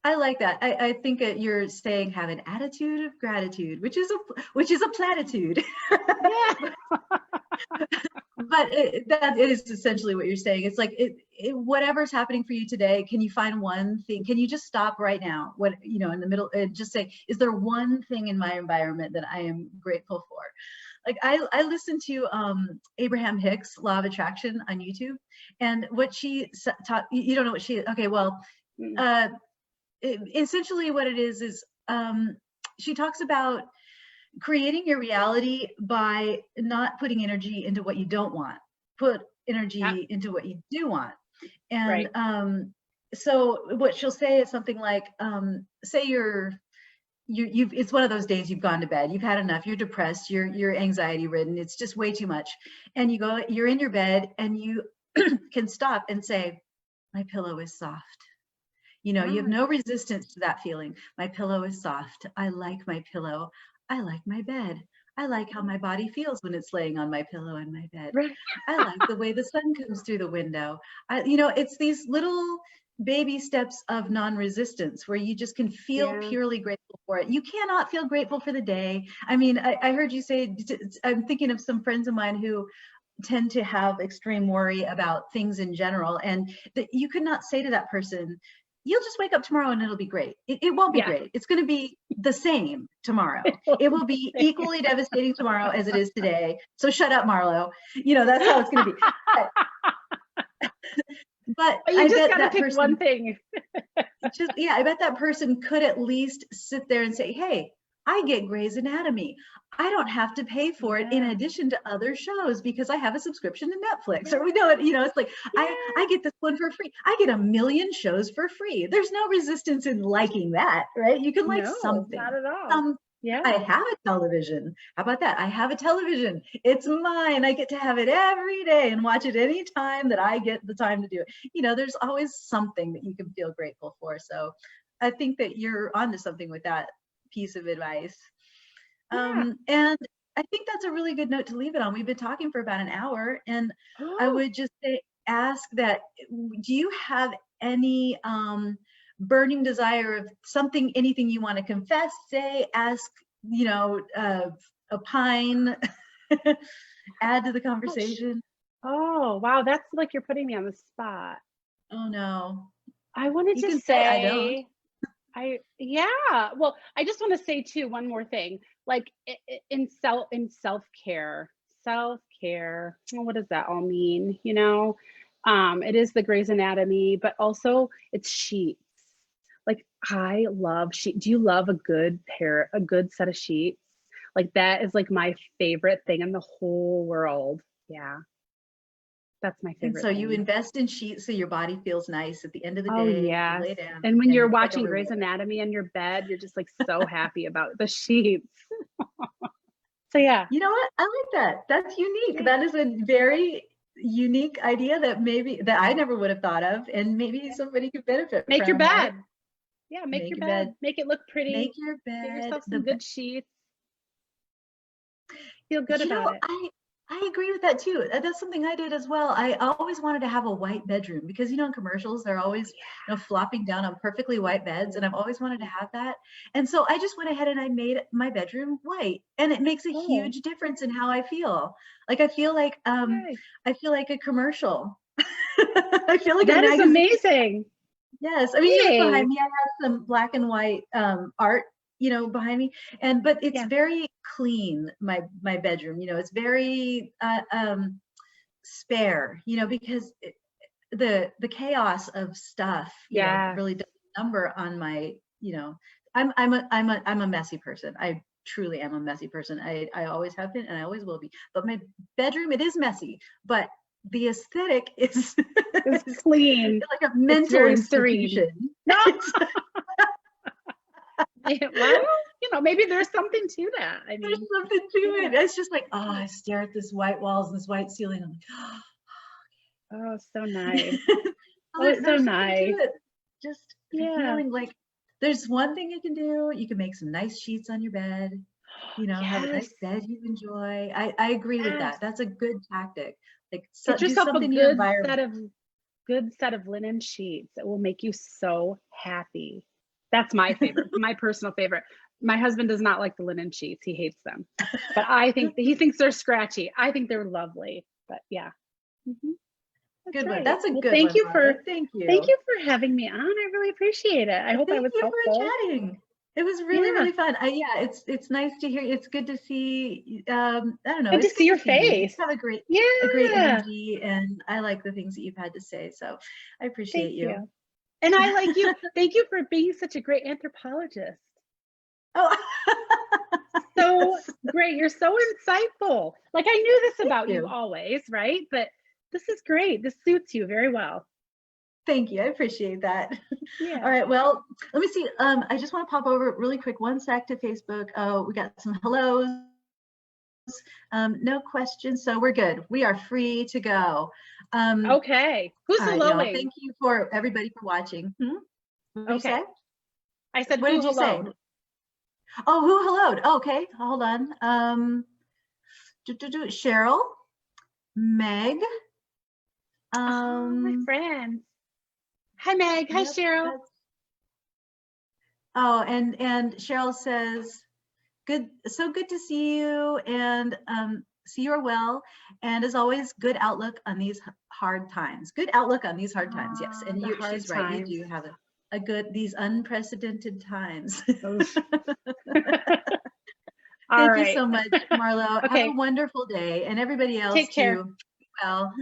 I like that. I think that you're saying have an attitude of gratitude, which is a platitude. Yeah. But that is essentially what you're saying. It's like whatever's happening for you today, can you find one thing? Can you just stop right now? In the middle and just say, is there one thing in my environment that I am grateful for? Like I listened to Abraham Hicks' Law of Attraction on YouTube, and what she taught. You don't know what she? Okay, well, essentially what it is she talks about creating your reality by not putting energy into what you don't want. Put energy into what you do want. And so what she'll say is something like, say you've it's one of those days you've gone to bed, you've had enough, you're depressed, you're anxiety ridden, it's just way too much. And you're in your bed and you can stop and say, my pillow is soft. You have no resistance to that feeling. My pillow is soft. I like my pillow. I like my bed. I like how my body feels when it's laying on my pillow in my bed. Right. I like the way the sun comes through the window. It's these little baby steps of non-resistance where you just can feel purely grateful for it. You cannot feel grateful for the day. I mean, I heard you say, I'm thinking of some friends of mine who tend to have extreme worry about things in general. And you could not say to that person, you'll just wake up tomorrow and it'll be great. It won't be great. It's going to be the same tomorrow. It will be equally devastating tomorrow as it is today. So shut up, Marlowe. That's how it's going to be. But you just got to pick one thing. I bet that person could at least sit there and say, hey, I get Grey's Anatomy. I don't have to pay for it in addition to other shows because I have a subscription to Netflix. Or we know it, it's like, I get this one for free. I get 1 million shows for free. There's no resistance in liking that, right? You can like something. Not at all. I have a television. How about that? I have a television. It's mine. I get to have it every day and watch it any time that I get the time to do it. There's always something that you can feel grateful for. So I think that you're onto something with that piece of advice. And I think that's a really good note to leave it on. We've been talking for about an hour, and I would just ask that, do you have any burning desire of anything you want to confess, say, ask, opine, add to the conversation? Oh, wow. That's like you're putting me on the spot. Oh, no. I wanted to say, I don't. Well, I just want to say too, one more thing, like in self-care, what does that all mean? It is the Grey's Anatomy, but also it's sheets. Like I love sheets. Do you love a good set of sheets? Like that is like my favorite thing in the whole world. Yeah. That's my favorite. And so you invest in sheets so your body feels nice at the end of the day. Oh, yeah. Lay down, and when you're watching Grey's Anatomy in your bed, you're just like so happy about the sheets. So yeah. You know what? I like that. That's unique. Yeah. That is a very unique idea that I never would have thought of, and maybe somebody could benefit from. Make your bed. Yeah, make your bed. Make it look pretty. Make your bed. Get yourself some good sheets. Feel good about it. I agree with that too. That's something I did as well. I always wanted to have a white bedroom because, in commercials, they're always, flopping down on perfectly white beds. And I've always wanted to have that. And so I just went ahead and I made my bedroom white, and it makes a huge difference in how I feel. Like, I feel like a commercial. I feel like that is amazing. Yes. I mean, behind me, I have some black and white art, behind me, but it's very clean. My bedroom, it's very spare, because the chaos of stuff, really does a number on my, I'm a messy person. I truly am a messy person. I always have been, and I always will be. But my bedroom, it is messy, but the aesthetic is clean. It's like a mental institution. Well, know, maybe there's something to that. I There's mean, something to it. It's just like, oh, I stare at this white walls and this white ceiling. I'm like, oh, so nice. oh, Oh, it's so there's something nice. to it. Just Yeah. feeling like there's one thing you can do. You can make some nice sheets on your bed, you know, have a Yes. nice bed you enjoy. I agree with Yes. that. That's a good tactic. Like Get do yourself a something in your good set of linen sheets that will make you so happy. That's my favorite, my personal favorite. My husband does not like the linen sheets. He hates them. But I think he thinks they're scratchy. I think they're lovely. But yeah. Mm-hmm. That's Good right. one. That's a Well, good thank one. you Marla. for Thank you. Thank you for having me on. I really appreciate it. I hope I was Thank you helpful. for chatting. It was really fun. Yeah, it's nice to hear. It's good to see. I don't know. Good to It's see your you. You face. have a great Yeah. energy, and I like the things that you've had to say. So I appreciate Thank you. And I like you. Thank you for being such a great anthropologist. Oh, So great. You're so insightful. Like I knew this about you you always, right? But this is great. This suits you very well. Thank you. I appreciate that. Yeah. All right. Well, let me see. I just want to pop over really quick, one sec to Facebook. Oh, we got some hellos. No questions. So we're good. We are free to go. Okay. Who's all right, helloing? y'all. Thank you for everybody for watching. What did you say? I said, what who did you say? helloed? Oh, who helloed? Okay, hold on. Cheryl, Meg. Oh, my friends. Hi, Meg. Hi, Cheryl. Oh, and Cheryl says, good, so good to see you, and see you're well, and as always, good outlook on these hard times. Good outlook on these hard times, yes. And she's right. You do have a good, these unprecedented times. Thank you so much, Marlo. Okay. Have a wonderful day, and everybody else Take care. too. Well.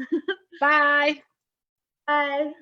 Bye. Bye.